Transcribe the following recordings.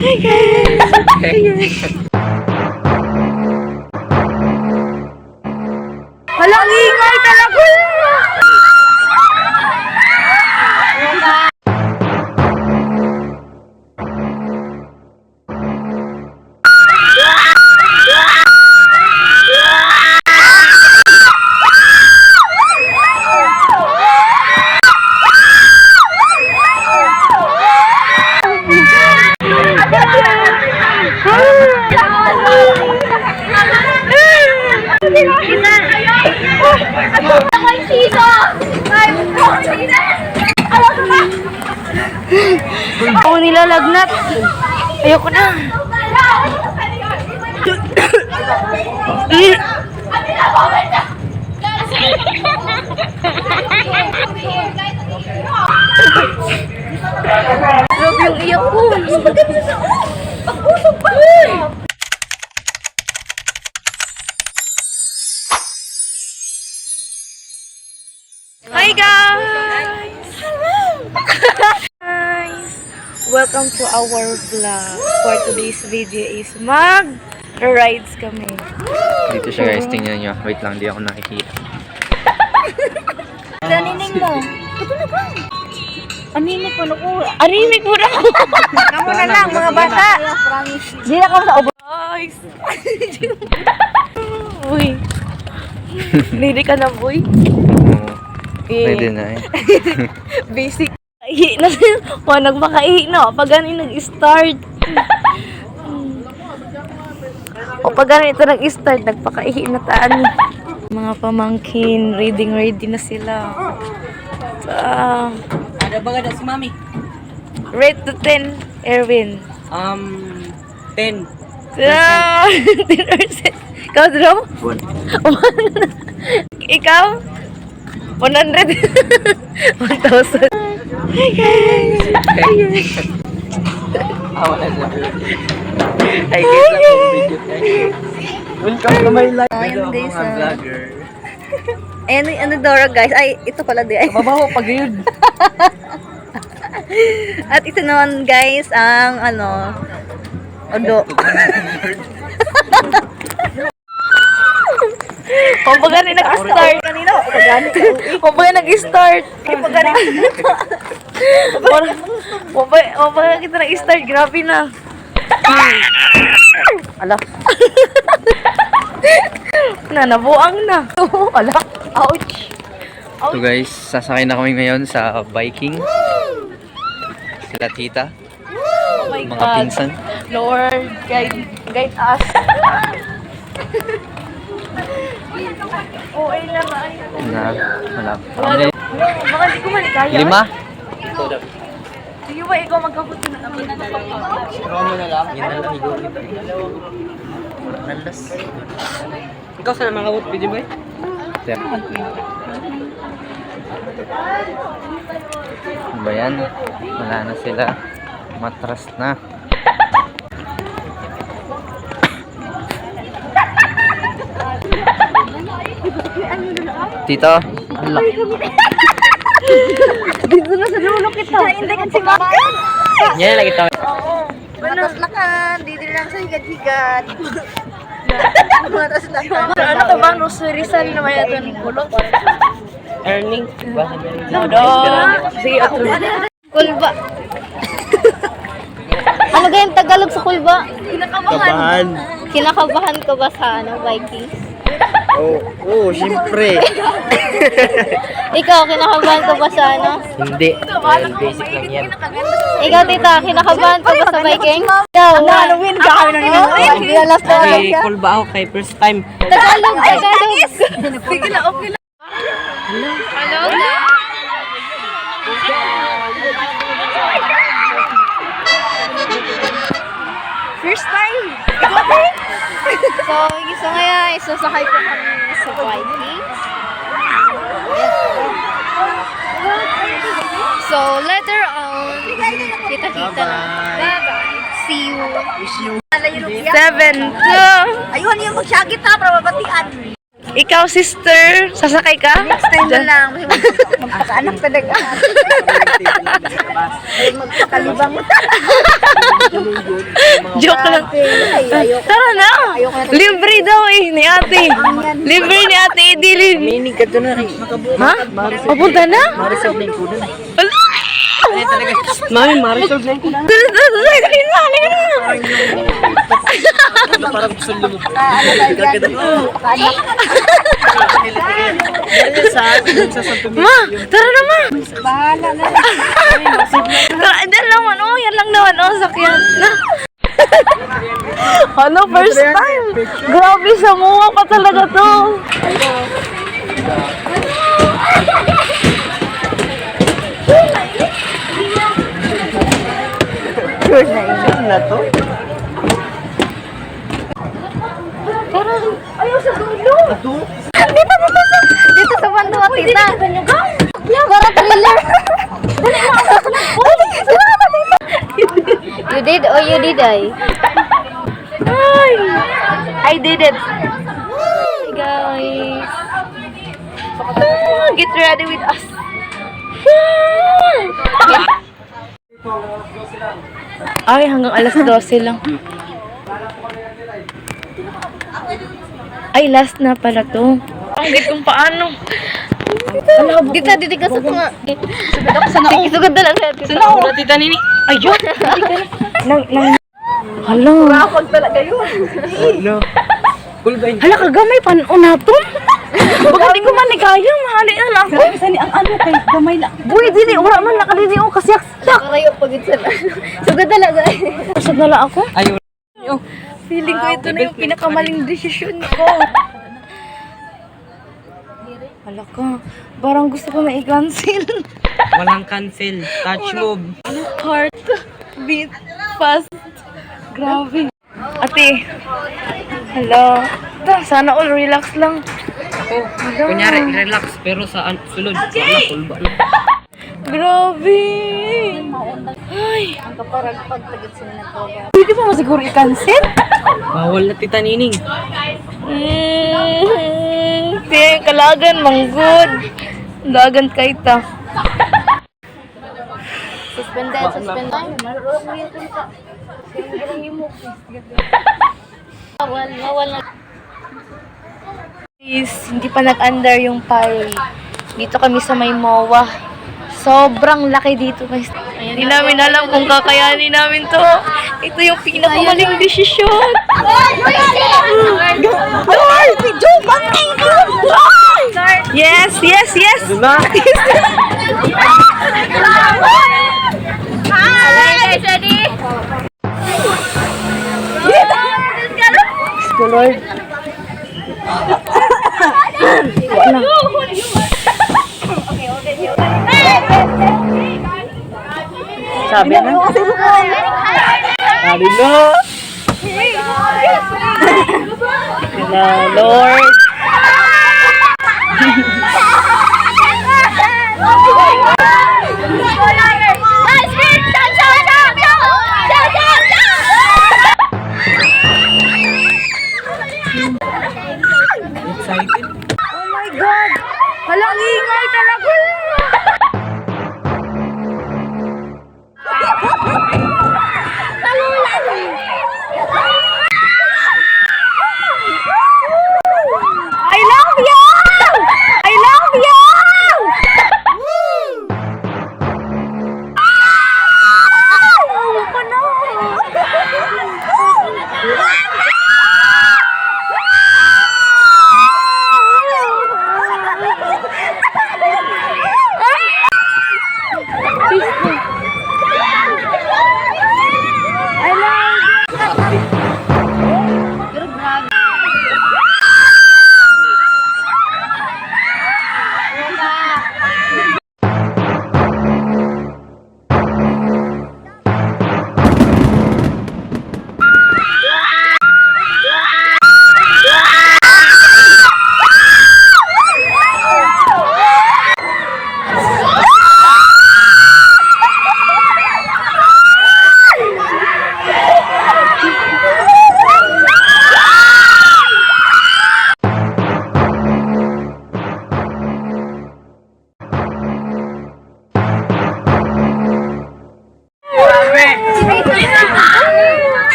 Hey guys! Hey guys! Walang ingay talaga! Ako nilalagnat. Ayoko na. Grabe yung iyak ko. Hi guys! Guys! Welcome to our vlog. For today's video is mag-rides kami. Dito siya guys, tingnan nyo. Wait lang, di ako nakikita. Danining mo. Ito na ba? Animik mo na ko. Animik mo na ko. Kamu na lang mga bata. Di na kamo sa ubo. Guys! Uy. Ready ka na boy? Pwede na eh. Basic. Ihi na siya. Nagmakaihi na. Pag ganun nag-start. O pag ganun ito nag-start, nagpakaihi na taan. Mga pamangkin, ready na sila. Ada ba nga si Mami? Rate to 10, Erwin. 10. 10%. Ikaw, Dro? 1. Ikaw? 100. 1,000. Hi guys! Hi guys! Wala na. Hi guys! Welcome to my life. Ayun guys, Mga vlogger. ano Dora guys? Ay, ito pala di. Ay. Mabaho pag yun. At ito naman guys, ang odo. Kung baga rin nag-start kanina, kung baga nag-start, kung baga kita nag-start, grabe na. Ala. Nabuang na. Ala. Ouch. So guys, sasakay na kami ngayon sa biking. Sila tita, Oh my mga God. pinsan. Lord, guide us. Oo, na ba? Na, wala. Baka di ko malikaya. 5? Sige ba, ikaw magkabuti na kami. Scroll mo na lang. Yun na lang, higo kita. Nalas. Ikaw sana mga kabut, pwede ba eh? Sir. Ano ba yan? Wala na sila. Matras na. Tito. Alak. Dito na sa dulo kita. Hindi ka si Maka. Yan lagi tayo. Mataslakan. Dito lang sa higad-higad. Mataslakan. Ano ka bang rosary san naman ito ni Kulot? Earning. Dodo. Sige, otro. Kulba. Ano ganyan Tagalog sa kulba? Kabahan. Kinakabahan ka ba sa Vikings? Oo, siyempre. Ikaw, kinakabahan ka ba sa Hindi. Basic lang yan. Ikaw, tita, kinakabahan ka ba sa Vikings? Ikaw, win ka kami ng ino. Kay Kulba ako kay first time. Tagalog. Sige na, okay lang. Hello na. First time. So ngayon, isasakay ko kami sa Vikings. So, later on, kita-kita na. Bye-bye. See you. 7 to... Ayun yung magsagit ha, para mabatian. Ikaw, sister, sasakay ka? Next time na lang. Magpakaanak talaga. Magpakalibang mo. Joke lang. Tara na. Libre daw eh, ni ate. Libre ni ate Idilin. Minig ka doon na rin. Ha? Papunta na? Marisol na yung kunan. Ala! Mami, Marisol na yung kunan. Dali na. Parang gusto mo. Ma, tara na ma. Bahala na. Tara, yan naman oh. Yan lang naman oh, sakyan na. Ano, first time? Grabe, samuha pa talaga to. Sure na to. Tara, ayaw sa dulo. Dito sa bando, tita. Para thriller. You did or you did I? Ay, I did it. Hey guys. Get ready with us. Ay, hanggang alas 12 lang. Ay, last na pala to. Ang git kung paano. Dito ka sa mga. Sugad na lang natin. Sana ako. Tita Nini. Ayun. Hala. Rapag talaga yun. Oh, no. Cool ba yun? Hala, kagamay panon naton. Baka di ko maligaya. Mahali na lang ako. Sani ang ano kay gamay lang. Buy, dili. Wala man nakalili ako kasi yak. Karayo pagid sa. Sugad talaga. Usad na lang ako. Ayun. Feeling ko ito na yung pinakamaling desisyon ko. Hala ka. Parang gusto ko na i-cancel. Walang cancel. Touch move. Heart beat fast. Grabe. Ate. Hello. Sana all relax lang. Oh, kunyari, relax. Pero sa sulod, wala, kulba na. Grabe. Ay. Ang kaparagpag tagit sila na to. Pwede pa masiguro i-cancel? Bawal na tita Nining. Ting, kalagan, manggod. Dagan kay ta. Suspended. Bawal na. Please, hindi pa nag-under yung pile. Dito kami sa may MOA. Sobrang laki dito guys. Hindi namin alam kung kakayanin namin to. Ito yung pinakamaling desisyon. Yes. Diba? Hi, guys, ready? Lord. Wala. Sabi na. Sabi mo. Na, Lord. Excited. Oh my God! Walang ingay talaga!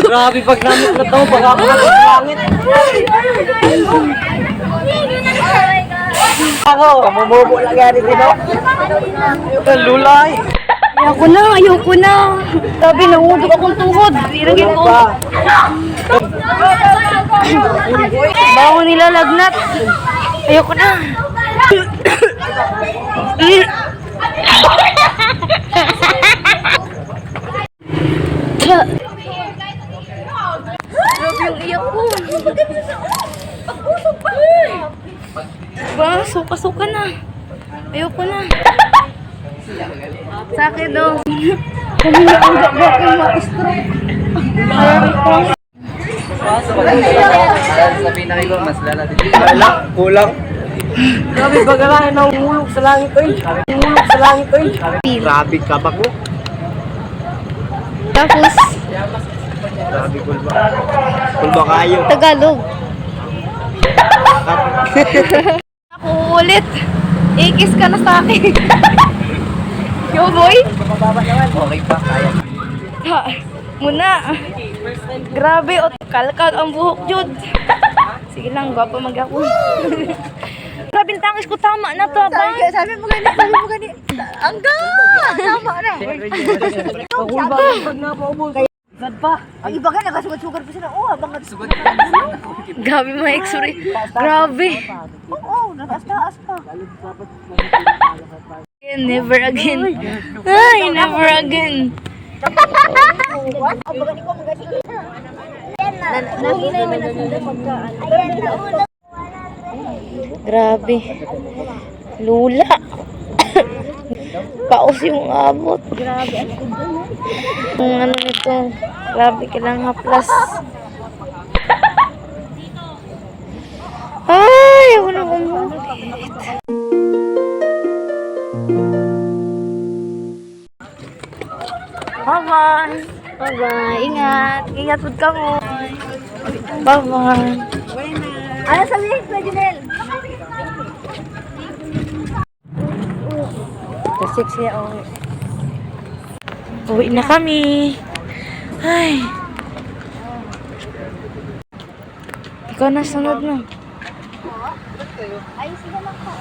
Grabe pag namit na to, baka ako ng langit. Ako, kamubobo lang yan dito. Ang lulay. Ayoko na. Sabi, nangudok akong tuhod. Iragin ko. Bago nila lagnat. Ayoko na. Grabe yung iyak ko. Ba, suka-suka na. Ayoko na. Sa akin daw. Sabihin na kayo, mas lala din. Kulang. Grabe bagalahin na umulog sa langit ko Umulog sa langit ko Grabe kabak mo. Tapos, Grabe kulba. Kulba kayo. Tagalog. Ako ulit. Ikis ka na sa akin. Yo, boy. Okay pa, kaya. Ha, muna. Grabe, kalkag ang buhok, Jud. Sige lang, gwapo mag-ako. Grabe, ang tangis ko, tama na to, ba? Sabi mo gani. Angga! Tama na. Kulba pag napaubol. Sad pa. Ang iba ka, nagasugat-sugar pa sila. Oo, habang nagsugat. Grabe, mga x-ray. Grabe. Oo, nataas-taas pa. Never again. Ay, never again. Nahinay man na sila pagkaan. Ayan, Grabe. Lula. Paus yung abot. grabe. Ang kudo, no? Ang ano nito. Grabe, kailangan haplas. Ay, ako nang umulit. Bye-bye. Bye-bye. Ingat. Ingat po ka mo. Bye-bye. Ano sabihin, Kuya Janel? Kasi siya, oh. Uwi na kami. Ay. Ikaw na sunod na. Ay, sige lang ka.